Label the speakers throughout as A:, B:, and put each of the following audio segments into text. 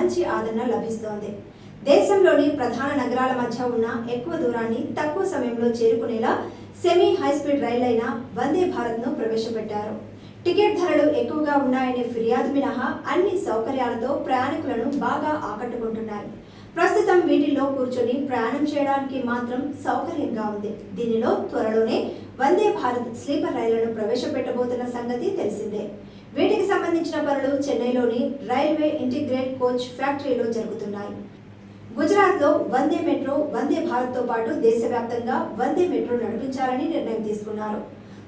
A: మంచి ఆదరణ లభిస్తోంది. దేశంలోని ప్రధాన నగరాల మధ్య ఉన్న ఎక్కువ దూరాన్ని తక్కువ సమయంలో చేరుకునేలా సెమీ హైస్పీడ్ రైలైన వందే భారత్ను ప్రవేశపెట్టారు. టికెట్ ధరలు ఎక్కువగా ఉన్నాయనే ఫిర్యాదు మినహా అన్ని సౌకర్యాలతో ప్రయాణికులను బాగా ఆకట్టుకుంటున్నాయి. ప్రస్తుతం వీటిల్లో కూర్చొని ప్రయాణం చేయడానికి మాత్రం సౌకర్యంగా ఉంది. దీనిలో త్వరలోనే వందే భారత్ స్లీపర్ రైళ్లను ప్రవేశపెట్టబోతున్న సంగతి తెలిసిందే. వీటికి సంబంధించిన పనులు చెన్నైలోని రైల్వే ఇంటిగ్రేట్ కోచ్ ఫ్యాక్టరీలో జరుగుతున్నాయి. గుజరాత్లో వందే మెట్రో, వందే భారత్తో పాటు దేశవ్యాప్తంగా వందే మెట్రో నడిపించాలని నిర్ణయం తీసుకున్నారు.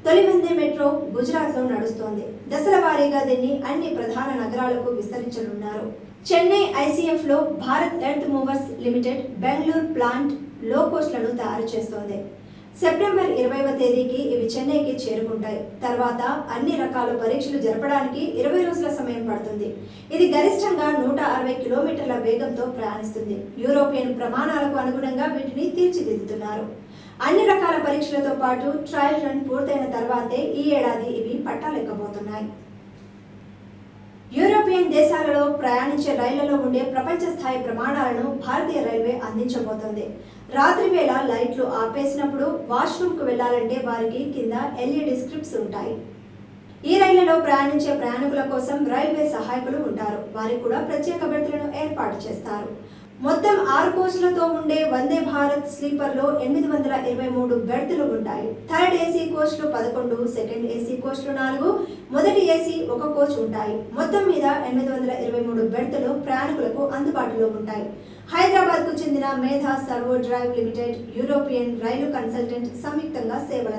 A: తొలి వందే మెట్రో గుజరాత్లో నడుస్తోంది. దశల వారీగా దీన్ని అన్ని ప్రధాన నగరాలకు విస్తరించనున్నారు. చెన్నై ఐసీఎఫ్ లో Bharat earth movers limited Bengaluru plant లో కోస్ట్లను తయారు చేస్తోంది. సెప్టెంబర్ 20వ తేదీకి ఇవి చెన్నైకి చేరుకుంటాయి. తర్వాత అన్ని రకాల పరీక్షలు జరపడానికి 20 రోజుల సమయం పడుతుంది. ఇది గరిష్టంగా 160 కిలోమీటర్ల వేగంతో ప్రయాణిస్తుంది. యూరోపియన్ ప్రమాణాలకు అనుగుణంగా వీటిని తీర్చిదిద్దుతున్నారు. అన్ని రకాల పరీక్షలతో పాటు ట్రయల్ రన్ పూర్తయిన తర్వాతే ఈ ఏడాది ఇవి పట్టాలెక్కబోతున్నాయి. యూరోపియన్ దేశాలలో ప్రయాణించే రైళ్లలో ఉండే ప్రపంచ స్థాయి ప్రమాణాలను భారతీయ రైల్వే అందించబోతోంది. రాత్రి వేళ లైట్లు ఆపేసినప్పుడు వాష్రూమ్కు వెళ్లాలంటే వారికి కింద LED స్క్రిప్ట్స్ ఉంటాయి. ఈ రైళ్లలో ప్రయాణించే ప్రయాణికుల కోసం రైల్వే సహాయకులు ఉంటారు. వారికి కూడా ప్రత్యేక బెర్తులను ఏర్పాటు చేస్తారు. మొత్తం 6 కోచ్లతో ఉండే వందే భారత్ స్లీపర్లో 823 బెర్తులు ఉంటాయి. థర్డ్ ఏసీ కోచ్లు 11, సెకండ్ ఏసీ కోచ్లు 4, మొదటి ఏసీ 1 కోచ్ ఉంటాయి. మొత్తం మీద 823 బెర్తులు ప్రయాణికులకు అందుబాటులో ఉంటాయి. హైదరాబాద్ కు చెందిన మేధా సర్వో డ్రైవ్ లిమిటెడ్, యూరోపియన్ రైలు కన్సల్టెంట్ సంయుక్తంగా సేవలు